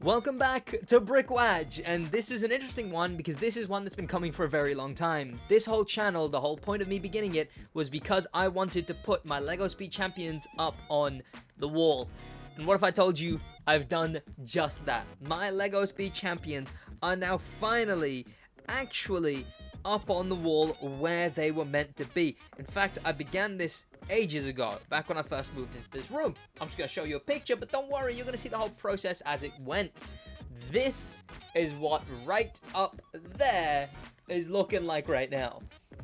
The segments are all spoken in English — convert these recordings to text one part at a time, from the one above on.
Welcome back to BrickWaj, and this is an interesting one because this is one that's been coming for a very long time. This whole channel, the whole point of me beginning it, was because I wanted to put my LEGO Speed Champions up on the wall. And what if I told you I've done just that? My LEGO Speed Champions are now finally, actually, up on the wall where they were meant to be. In fact, I began this ages ago, back when I first moved into this room. I'm just going to show you a picture, but don't worry, you're going to see the whole process as it went. This is what right up there is looking like right now.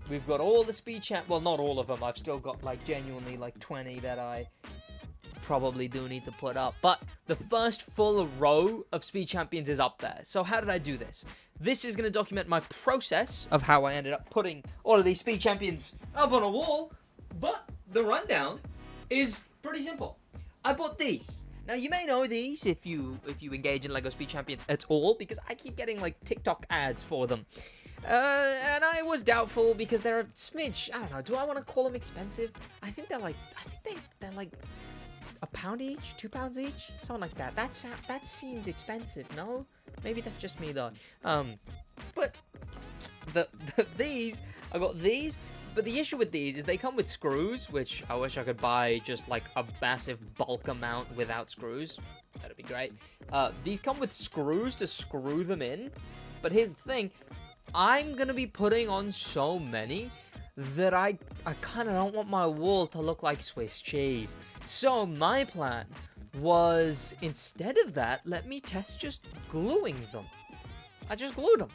We've got all the speed champ, well, not all of them. I've still got like genuinely like 20 that I probably do need to put up, but the first full row of speed champions is up there. So how did I do this? This is going to document my process of how I ended up putting all of these speed champions up on a wall, but the rundown is pretty simple. I bought these. Now you may know these if you engage in LEGO Speed Champions at all, because I keep getting like TikTok ads for them. And I was doubtful because they're a smidge. I don't know. Do I want to call them expensive? I think they're like £1 each, £2 each, something like that. That seems expensive. No, maybe that's just me though. But these, I got these. But the issue with these is they come with screws, which I wish I could buy just like a massive bulk amount without screws. That'd be great. These come with screws to screw them in. But here's the thing. I'm going to be putting on so many that I kind of don't want my wall to look like Swiss cheese. So my plan was, instead of that, let me test just gluing them. I just glued them.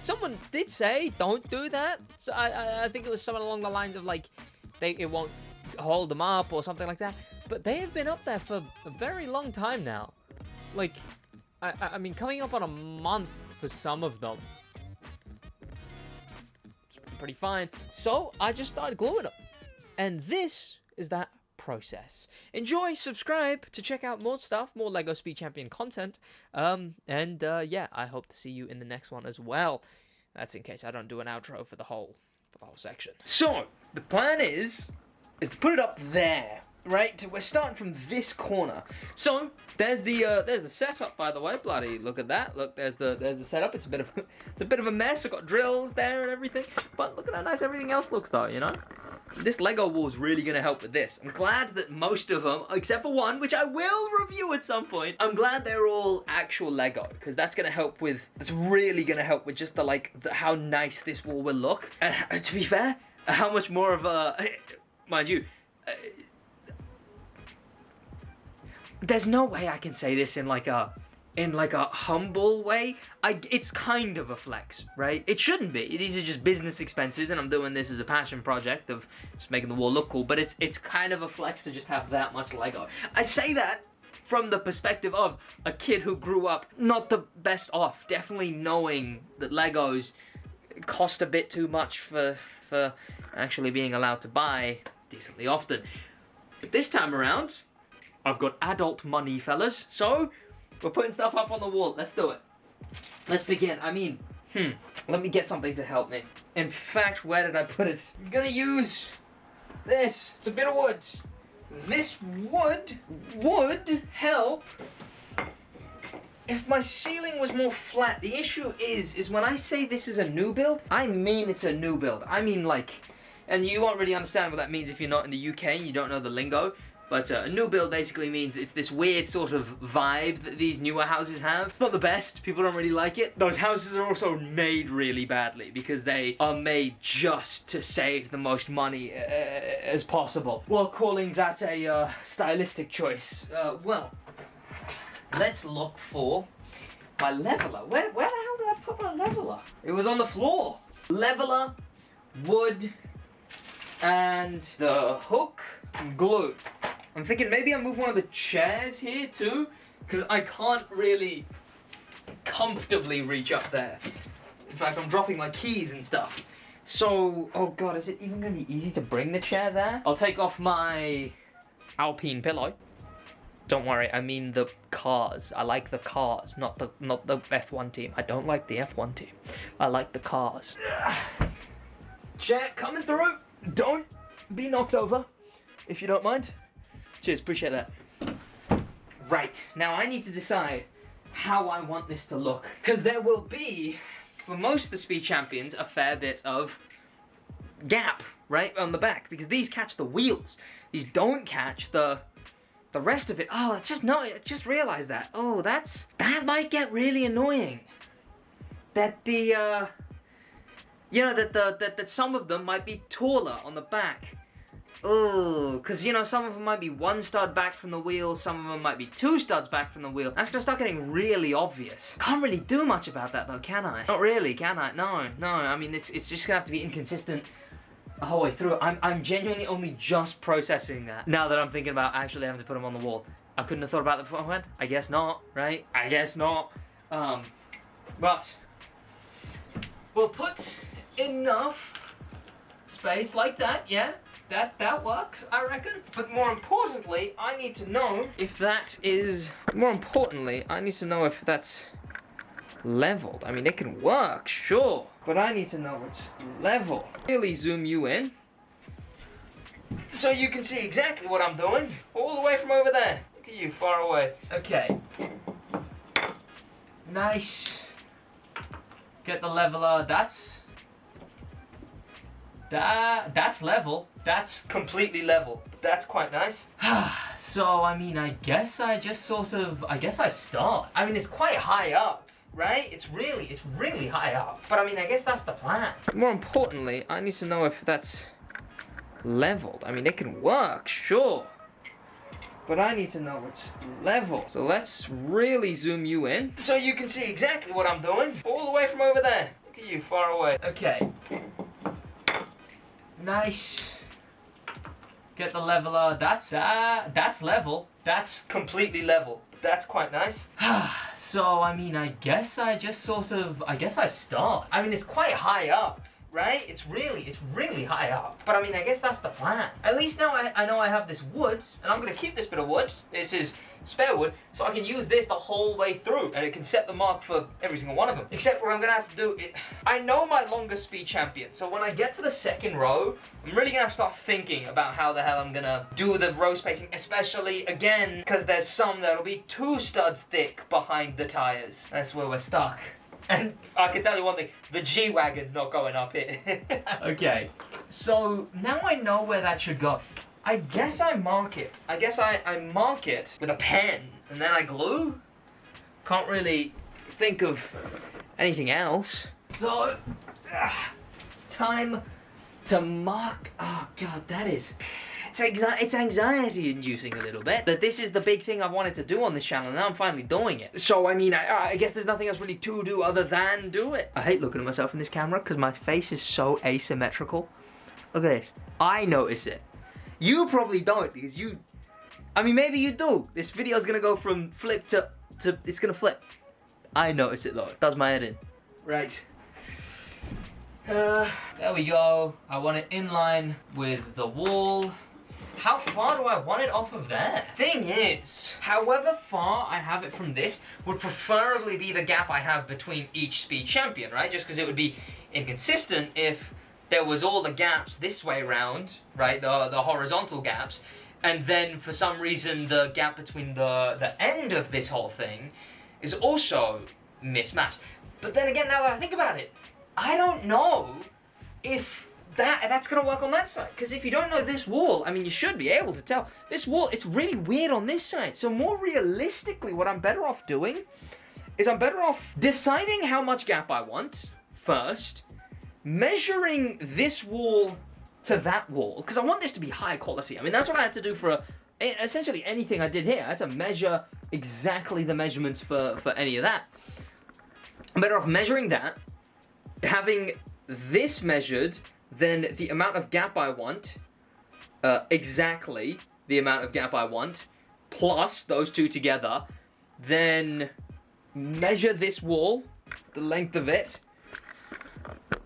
Someone did say, don't do that. So I think it was something along the lines of like, it won't hold them up or something like that. But they have been up there for a very long time now. Like, I mean, coming up on a month for some of them. It's pretty fine. So I just started gluing them. And this is that process. Enjoy, subscribe to check out more stuff, more LEGO Speed Champion content, yeah, I hope to see you in the next one as well. That's in case I don't do an outro for the whole section. So the plan is to put it up there, right? We're starting from this corner. So there's the setup, by the way. Bloody look at that. Look, there's the setup. It's a bit of a mess. I've got drills there and everything, but look at how nice everything else looks though, you know. This Lego wall is really going to help with this. I'm glad that most of them, except for one, which I will review at some point, I'm glad they're all actual Lego, because that's going to help with, that's really going to help with just how nice this wall will look. And to be fair, how much more of a, mind you, there's no way I can say this in like a humble way. It's kind of a flex, right? It shouldn't be. These are just business expenses, and I'm doing this as a passion project of just making the wall look cool, but it's kind of a flex to just have that much Lego. I say that from the perspective of a kid who grew up not the best off, definitely knowing that Legos cost a bit too much for actually being allowed to buy decently often. But this time around, I've got adult money, fellas, so we're putting stuff up on the wall. Let's do it. Let's begin. I mean, let me get something to help me. In fact, where did I put it? I'm gonna use this. It's a bit of wood. This wood would help if my ceiling was more flat. The issue is when I say this is a new build, I mean it's a new build. I mean like, and you won't really understand what that means if you're not in the UK and you don't know the lingo. But a new build basically means it's this weird sort of vibe that these newer houses have. It's not the best, people don't really like it. Those houses are also made really badly because they are made just to save the most money as possible, while calling that a stylistic choice. Well, let's look for my leveler. Where the hell did I put my leveler? It was on the floor. Leveler, wood, and the hook, glue. I'm thinking maybe I move one of the chairs here too, because I can't really comfortably reach up there. In fact, I'm dropping my keys and stuff. So, oh god, is it even going to be easy to bring the chair there? I'll take off my Alpine pillow. Don't worry, I mean the cars. I like the cars, not the F1 team. I don't like the F1 team. I like the cars. Chair coming through. Don't be knocked over, if you don't mind. Cheers, appreciate that. Right, now I need to decide how I want this to look. Because there will be, for most of the speed champions, a fair bit of gap, right, on the back. Because these catch the wheels. These don't catch the rest of it. Oh, I just realized that. Oh, that might get really annoying. That the, you know, that some of them might be taller on the back. Oh, because, you know, some of them might be 1 stud back from the wheel, some of them might be 2 studs back from the wheel. That's gonna start getting really obvious. Can't really do much about that though, can I? Not really, can I? No, I mean, it's just gonna have to be inconsistent the whole way through. I'm genuinely only just processing that now that I'm thinking about actually having to put them on the wall. I couldn't have thought about that beforehand. I guess not, right? I guess not. But we'll put enough space like that, yeah? That works, I reckon. But more importantly, I need to know if that is... More importantly, I need to know if that's leveled. I mean, it can work, sure. But I need to know it's level. Really zoom you in, so you can see exactly what I'm doing. All the way from over there. Look at you, far away. Okay. Nice. Get the leveler, that's level. That's completely level. That's quite nice. So, I mean, I guess I start. I mean, it's quite high up, right? It's really high up. But I mean, I guess that's the plan. More importantly, I need to know if that's leveled. I mean, it can work, sure. But I need to know it's level. So let's really zoom you in, so you can see exactly what I'm doing. All the way from over there. Look at you, far away. Okay. Nice. Get the leveler, that's level. That's completely level. That's quite nice. So, I mean, I guess I start. I mean, it's quite high up, right? It's really high up. But I mean, I guess that's the plan. At least now I know I have this wood, and I'm gonna keep this bit of wood. This is spare wood, so I can use this the whole way through, and it can set the mark for every single one of them. Except what I'm gonna have to do, I know my longest speed champion, so when I get to the second row, I'm really gonna have to start thinking about how the hell I'm gonna do the row spacing, especially, again, because there's some that'll be 2 studs thick behind the tires. That's where we're stuck. And I can tell you one thing, the G-Wagon's not going up here. Okay, so now I know where that should go. I guess I mark it. I guess I mark it with a pen, and then I glue. Can't really think of anything else. So, it's time to mark. Oh God, it's anxiety-inducing a little bit. That this is the big thing I've wanted to do on this channel, and now I'm finally doing it. So, I mean, I guess there's nothing else really to do other than do it. I hate looking at myself in this camera, because my face is so asymmetrical. Look at this. I notice it. You probably don't, because I mean, maybe you do. This video's gonna go from flip to it's gonna flip. I notice it though, it does my head in. Right. There we go. I want it in line with the wall. How far do I want it off of there? Thing is, however far I have it from this would preferably be the gap I have between each speed champion, right? Just because it would be inconsistent if there was all the gaps this way round, right, the horizontal gaps, and then for some reason the gap between the end of this whole thing is also mismatched. But then again, now that I think about it, I don't know if that's gonna work on that side. Because if you don't know this wall, I mean, you should be able to tell. This wall, it's really weird on this side. So more realistically, what I'm better off doing is I'm better off deciding how much gap I want first, measuring this wall to that wall, because I want this to be high quality. I mean, that's what I had to do for essentially anything I did here. I had to measure exactly the measurements for any of that. I'm better off measuring that, having this measured, then the amount of gap I want, exactly the amount of gap I want, plus those two together, then measure this wall, the length of it,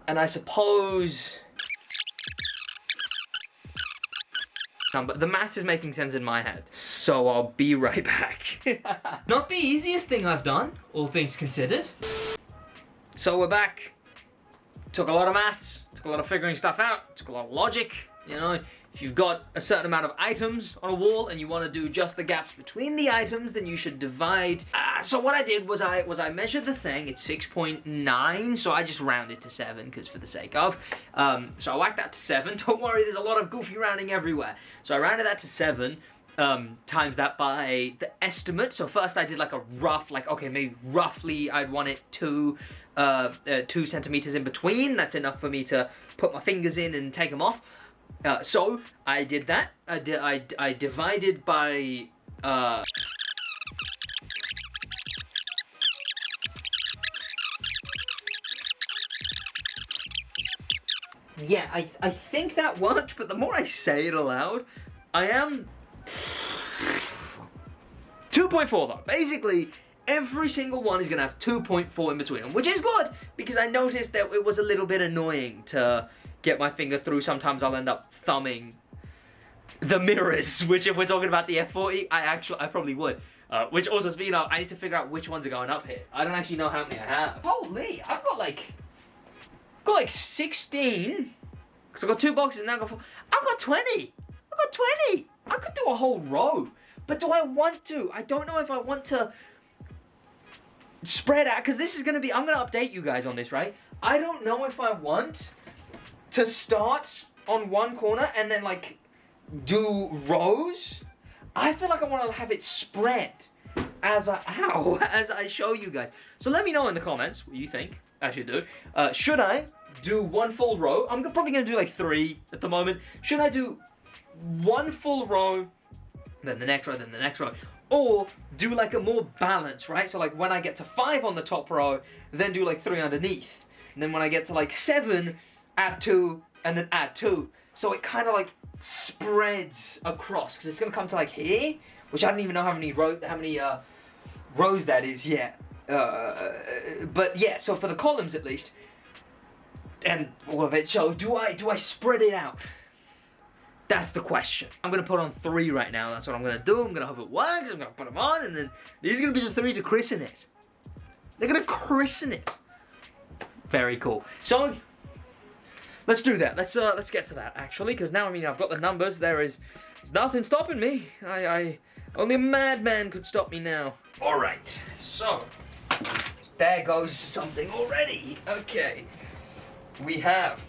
and I suppose... But the math is making sense in my head, so I'll be right back. Not the easiest thing I've done, all things considered. So we're back. Took a lot of maths, took a lot of figuring stuff out, took a lot of logic, you know. If you've got a certain amount of items on a wall and you want to do just the gaps between the items, then you should divide. So what I did was I measured the thing. It's 6.9, so I just rounded to 7 because for the sake of. So I whacked that to 7. Don't worry, there's a lot of goofy rounding everywhere. So I rounded that to 7. Times that by the estimate. So first I did like a rough, like, okay, maybe roughly I'd want it 2 centimeters in between. That's enough for me to put my fingers in and take them off. So I did that. I divided by yeah, I think that worked, but the more I say it aloud, I am 2.4 though. Basically, every single one is gonna have 2.4 in between them, which is good, because I noticed that it was a little bit annoying to get my finger through. Sometimes I'll end up thumbing the mirrors, which if we're talking about the F40, I probably would. Which also, speaking of, I need to figure out which ones are going up here. I don't actually know how many I have. Holy, I've got like 16. Because I've got 2 boxes and now I've got 4. I've got 20. I've got 20. I could do a whole row. But do I want to? I don't know if I want to spread out, because this is going to be, I'm going to update you guys on this, right? I don't know if I want to start on one corner and then like do rows. I feel like I want to have it spread as I show you guys. So let me know in the comments what you think I should do. Should I do one full row? I'm probably going to do like 3 at the moment. Should I do one full row, then the next row, then the next row? Or do like a more balance, right? So like when I get to 5 on the top row, then do like 3 underneath. And then when I get to like 7, add 2, and then add 2. So it kind of like spreads across, because it's going to come to like here, which I don't even know how many rows that is yet. But yeah, so for the columns at least, and all of it. So do I spread it out? That's the question. I'm gonna put on 3 right now. That's what I'm gonna do. I'm gonna hope it works. I'm gonna put them on, and then these are gonna be the 3 to christen it. They're gonna christen it. Very cool. So let's do that. Let's get to that actually, because now, I mean, I've got the numbers. There's nothing stopping me. Only a madman could stop me now. All right. So there goes something already. Okay. We have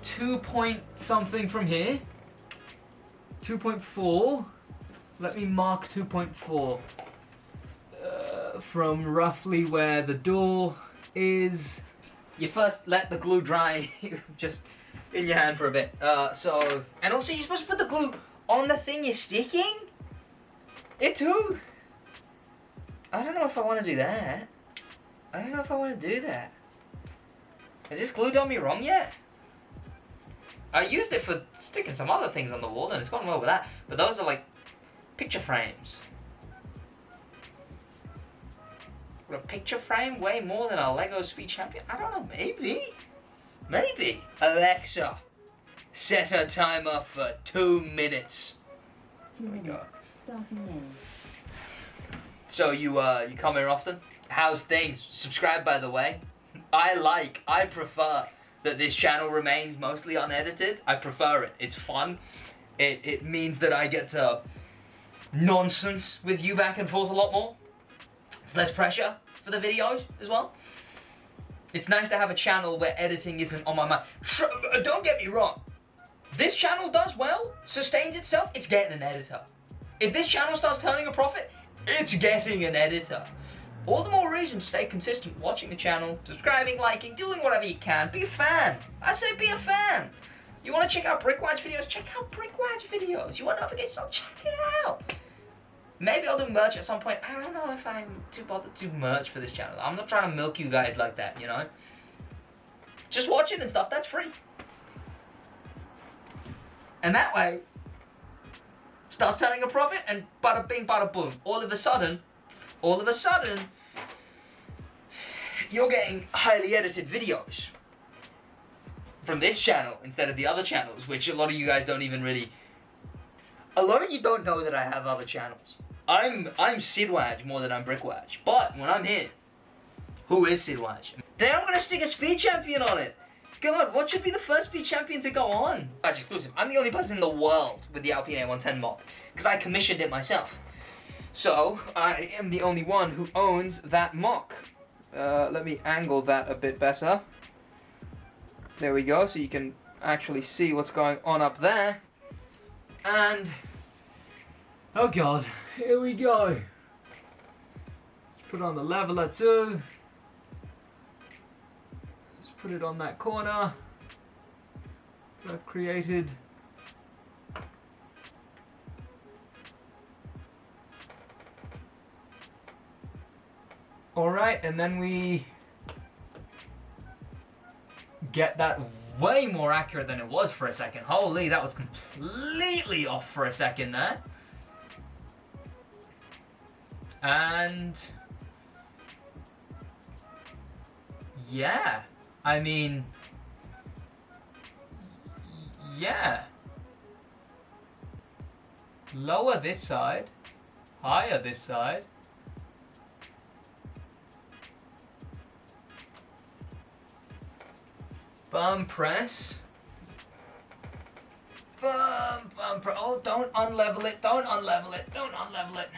2 point something from here. 2.4. Let me mark 2.4. From roughly where the door is. You first let the glue dry just in your hand for a bit. And also you're supposed to put the glue on the thing you're sticking? It too? I don't know if I want to do that. I don't know if I want to do that. Has this glue done me wrong yet? I used it for sticking some other things on the wall and it's gone well with that. But those are like picture frames. Would a picture frame weigh more than a Lego Speed Champion? I don't know, maybe. Maybe. Alexa, set a timer for 2 minutes. 2 minutes, starting now. So you come here often? How's things? Subscribe, by the way. I prefer that this channel remains mostly unedited. I prefer it. It's fun. It means that I get to nonsense with you back and forth a lot more. It's less pressure for the videos as well. It's nice to have a channel where editing isn't on my mind. Don't get me wrong. This channel does well, sustains itself, it's getting an editor. If this channel starts turning a profit, it's getting an editor. All the more reason to stay consistent watching the channel, subscribing, liking, doing whatever you can. Be a fan. I say be a fan. You want to check out BrickWaj videos? Check out BrickWaj videos. You want notifications? Check it out. Maybe I'll do merch at some point. I don't know if I'm too bothered to do merch for this channel. I'm not trying to milk you guys like that, you know? Just watching and stuff, that's free. And that way, starts turning a profit and bada bing, bada boom. All of a sudden, you're getting highly edited videos from this channel instead of the other channels, which a lot of you guys don't even really... A lot of you don't know that I have other channels. I'm BrickWaj more than I'm BrickWaj. But when I'm here, who is BrickWaj? Then I'm gonna stick a Speed Champion on it. God, what should be the first speed champion to go on? Exclusive. I'm the only person in the world with the Alpine A110 mock, because I commissioned it myself. So, I am the only one who owns that mock. Let me angle that a bit better. There we go, so you can actually see what's going on up there. And, oh God, here we go. Let's put on the leveler too. Let's put it on that corner that I've created. Alright, and then we get that way more accurate than it was for a second. Holy, that was completely off for a second there. And yeah, I mean, yeah. Lower this side, higher this side. Firm press. Firm press. Oh, don't unlevel it, don't unlevel it, don't unlevel it.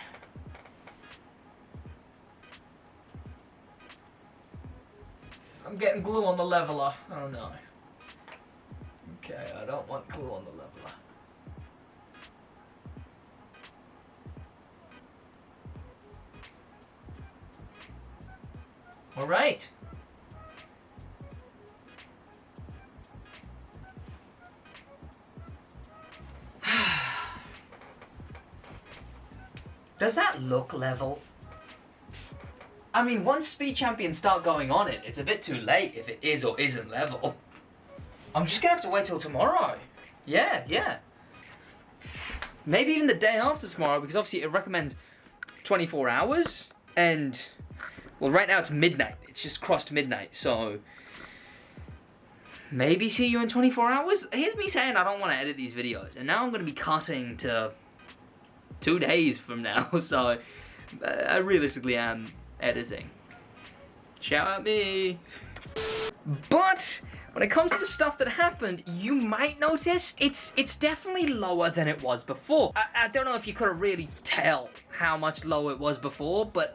I'm getting glue on the leveler. Oh no. Okay, I don't want glue on the leveler. All right. Does that look level? I mean, once speed champions start going on it, it's a bit too late if it is or isn't level. I'm just gonna have to wait till tomorrow. Yeah. Maybe even the day after tomorrow, because obviously it recommends 24 hours, and, well, right now it's midnight. It's just crossed midnight, so maybe see you in 24 hours? Here's me saying I don't want to edit these videos, and now I'm gonna be cutting to 2 days from now, so I realistically am editing. Shout out me. But when it comes to the stuff that happened, you might notice it's definitely lower than it was before. I don't know if you could really tell how much lower it was before, but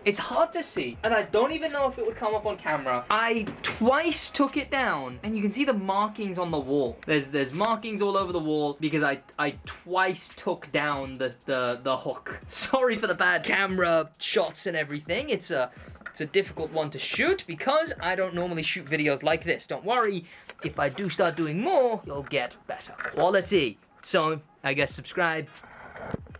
it's hard to see, and I don't even know if it would come up on camera. I twice took it down, and you can see the markings on the wall. There's markings all over the wall because I twice took down the hook. Sorry for the bad camera shots and everything. It's a difficult one to shoot because I don't normally shoot videos like this. Don't worry, if I do start doing more, you'll get better quality. So, I guess subscribe,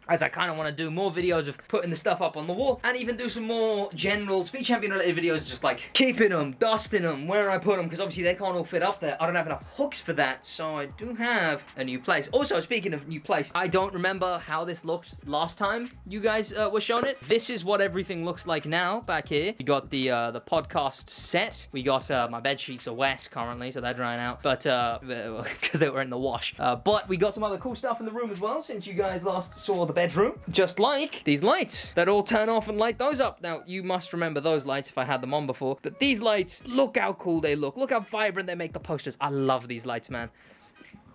as I kind of want to do more videos of putting the stuff up on the wall, and even do some more general speed champion related videos, just like keeping them, dusting them, where I put them, because obviously they can't all fit up there. I don't have enough hooks for that, so I do have a new place. Also, speaking of new place, I don't remember how this looked last time you guys were shown it. This is what everything looks like now back here. We got the podcast set. We got my bed sheets are wet currently, so they're drying out, but because they were in the wash. But we got some other cool stuff in the room as well since you guys last saw the bedroom, just like these lights that all turn off and light those up. Now, you must remember those lights if I had them on before, but these lights, look how cool they look. Look how vibrant they make the posters. I love these lights, man.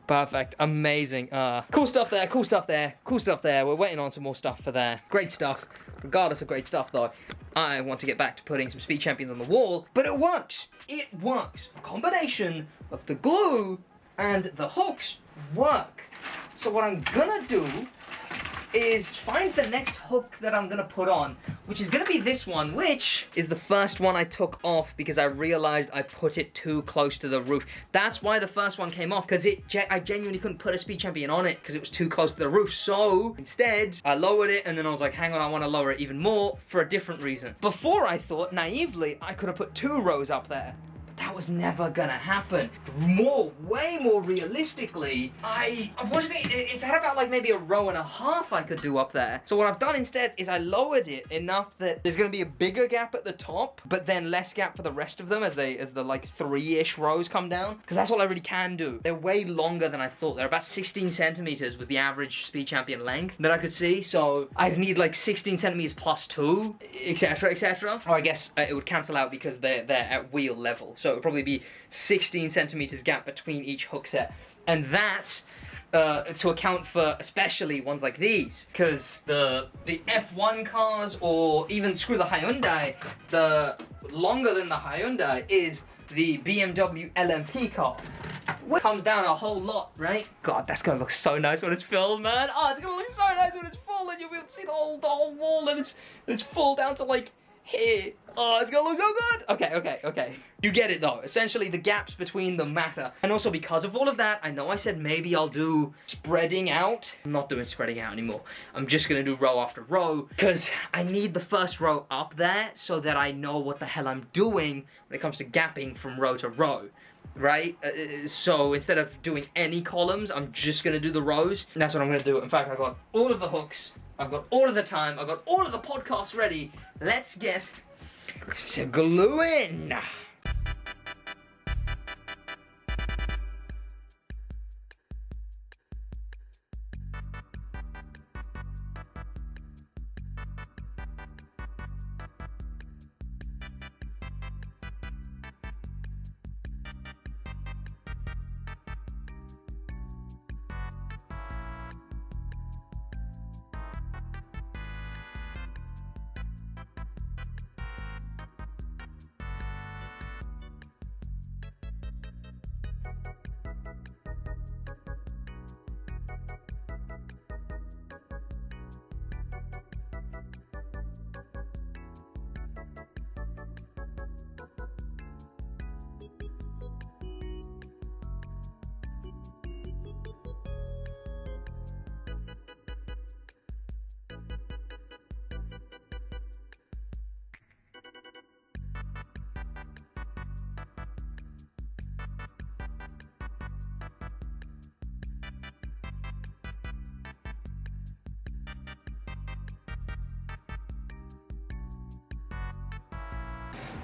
Perfect. Amazing. Cool stuff there, cool stuff there, cool stuff there. We're waiting on some more stuff for there. Great stuff. Regardless of great stuff, though, I want to get back to putting some speed champions on the wall, but it works. It works. A combination of the glue and the hooks work. So what I'm gonna do is find the next hook that I'm gonna put on, which is gonna be this one, which is the first one I took off because I realized I put it too close to the roof. That's why the first one came off, because I genuinely couldn't put a speed champion on it because it was too close to the roof. So instead, I lowered it, and then I was like, hang on, I want to lower it even more for a different reason. Before, I thought naively I could have put 2 rows up there. That was never gonna happen. Way more realistically, unfortunately, it's had about like maybe 1.5 rows I could do up there. So what I've done instead is I lowered it enough that there's gonna be a bigger gap at the top, but then less gap for the rest of them as the like 3-ish rows come down. Because that's all I really can do. They're way longer than I thought. They're about 16 centimeters was the average speed champion length that I could see. So I need like 16 centimeters plus 2, etc., etc. Or I guess it would cancel out because they're at wheel level. So so it'll probably be 16 centimeters gap between each hook set. And that's to account for especially ones like these, because the F1 cars, or even screw the Hyundai, the longer than the Hyundai is the BMW LMP car, which comes down a whole lot, right? God, that's gonna look so nice when it's filled, man. Oh, it's gonna look so nice when it's full, and you'll be able to see the whole wall, and it's full down to like here. Oh, it's gonna look so good. Okay. You get it though. Essentially, the gaps between them matter. And also because of all of that, I know I said maybe I'll do spreading out. I'm not doing spreading out anymore. I'm just gonna do row after row, because I need the first row up there so that I know what the hell I'm doing when it comes to gapping from row to row. Right? So instead of doing any columns, I'm just gonna do the rows. And that's what I'm gonna do. In fact, I got all of the hooks. I've got all of the time, I've got all of the podcasts ready. Let's get to gluing.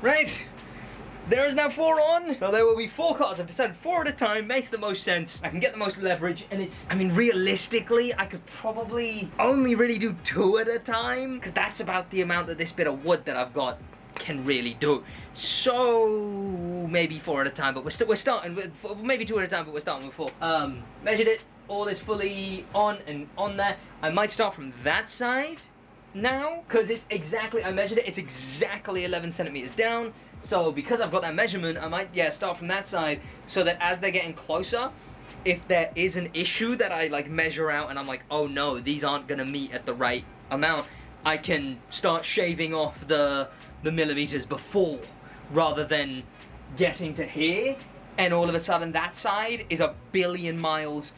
Right, there is now 4 on. So there will be 4 cars. I've decided 4 at a time, makes the most sense. I can get the most leverage, and it's, I mean, realistically, I could probably only really do 2 at a time, because that's about the amount that this bit of wood that I've got can really do. So maybe 4 at a time, but we're starting with, maybe 2 at a time, but we're starting with 4. Measured it, all is fully on and on there. I might start from that side now, because it's exactly, I measured it, it's exactly 11 centimeters down. So because I've got that measurement, I might, start from that side, so that as they're getting closer, if there is an issue that I like measure out and I'm like, oh no, these aren't gonna meet at the right amount, I can start shaving off the millimeters before, rather than getting to here and all of a sudden that side is a billion miles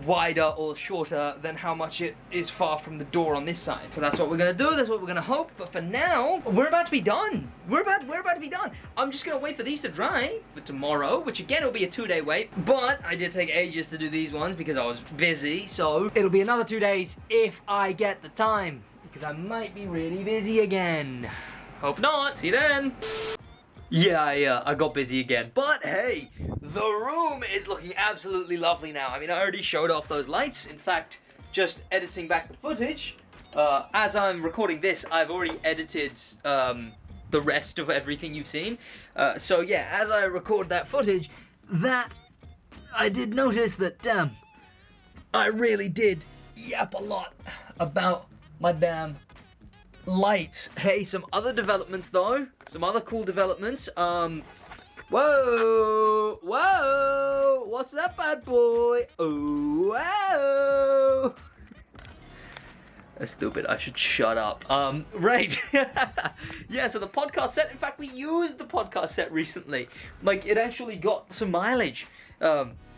wider or shorter than how much it is far from the door on this side. So that's what we're gonna do, that's what we're gonna hope, but for now, we're about to be done. We're about to be done. I'm just gonna wait for these to dry for tomorrow, which again will be a 2-day wait, but I did take ages to do these ones because I was busy, so it'll be another 2 days if I get the time, because I might be really busy again. Hope not. See you then. Yeah, I got busy again. But hey, the room is looking absolutely lovely now. I mean, I already showed off those lights. In fact, just editing back the footage, as I'm recording this, I've already edited the rest of everything you've seen. So yeah, as I record that footage, I did notice that, I really did yap a lot about my damn lights. Hey, some other developments though. Some other cool developments. Whoa! What's that bad boy? Oh, whoa! That's stupid. I should shut up. Right. Yeah, so the podcast set, in fact, we used the podcast set recently. Like, it actually got some mileage.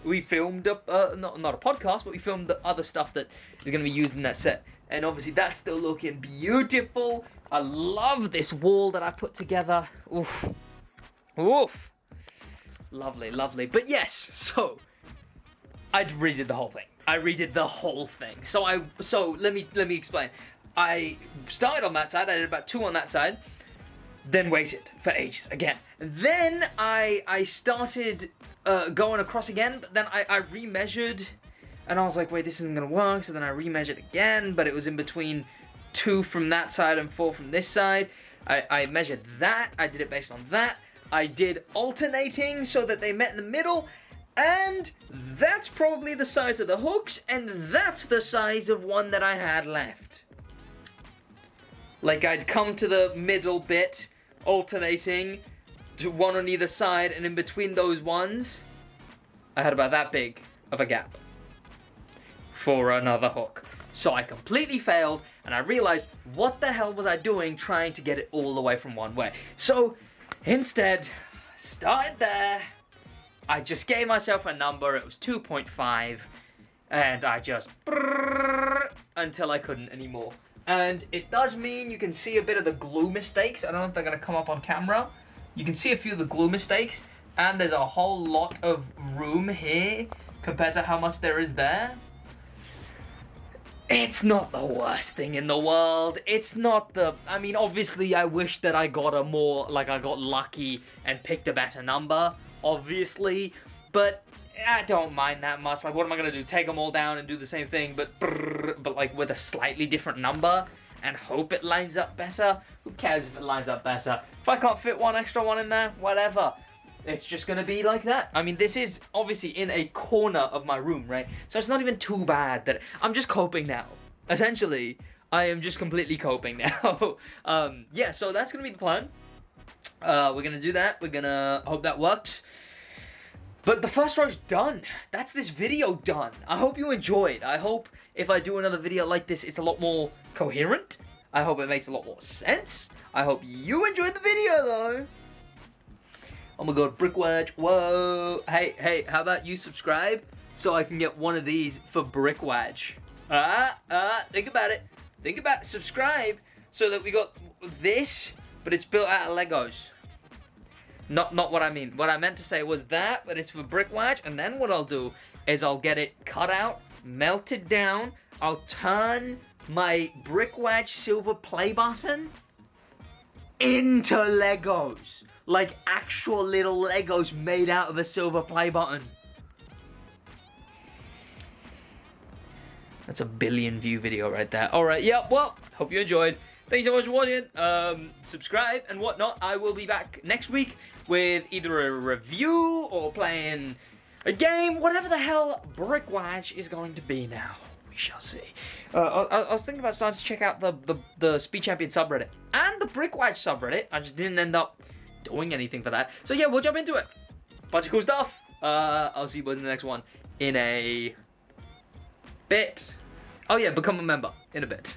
We filmed not a podcast, but we filmed the other stuff that is going to be used in that set. And obviously that's still looking beautiful. I love this wall that I put together. Oof. Oof. Lovely, lovely. But yes, so I redid the whole thing. So let me explain. I started on that side, I did about 2 on that side, then waited for ages again. Then I started going across again, but then I remeasured. And I was like, wait, this isn't gonna work. So then I remeasured again, but it was in between 2 from that side and 4 from this side. I measured that, I did it based on that. I did alternating so that they met in the middle, and that's probably the size of the hooks, and that's the size of one that I had left. Like, I'd come to the middle bit, alternating, to one on either side, and in between those ones, I had about that big of a gap for another hook. So I completely failed, and I realized, what the hell was I doing trying to get it all the way from one way? So, instead, started there. I just gave myself a number. It was 2.5, and I just until I couldn't anymore. And it does mean you can see a bit of the glue mistakes. I don't know if they're gonna come up on camera. You can see a few of the glue mistakes, and there's a whole lot of room here compared to how much there is there. It's not the worst thing in the world. It's not the... I mean, obviously, I wish that I got a more... Like, I got lucky and picked a better number, obviously. But I don't mind that much. Like, what am I going to do? Take them all down and do the same thing, but like, with a slightly different number and hope it lines up better? Who cares if it lines up better? If I can't fit one extra one in there, whatever. It's just gonna be like that. I mean, this is obviously in a corner of my room, right? So it's not even too bad that I'm just coping now. Essentially, I am just completely coping now. Yeah, so that's gonna be the plan. We're gonna do that. We're gonna hope that worked. But the first row's done. That's this video done. I hope you enjoyed. I hope if I do another video like this, it's a lot more coherent. I hope it makes a lot more sense. I hope you enjoyed the video, though. Oh my god, BrickWaj, whoa. Hey, how about you subscribe so I can get one of these for BrickWaj? Think about it. Subscribe so that we got this, but it's built out of Legos. Not what I mean. What I meant to say was that, but it's for BrickWaj, and then what I'll do is I'll get it cut out, melted down, I'll turn my BrickWaj silver play button into Legos. Like actual little Legos made out of a silver play button. That's a 1 billion view video right there. Alright, yeah, well, hope you enjoyed. Thanks so much for watching. Subscribe and whatnot. I will be back next week with either a review or playing a game. Whatever the hell BrickWaj is going to be now. We shall see. I was thinking about starting to check out the Speed Champion subreddit and the BrickWaj subreddit. I just didn't end up doing anything for that. So yeah, we'll jump into it. Bunch of cool stuff. I'll see you boys in the next one in a bit. Oh yeah, become a member in a bit.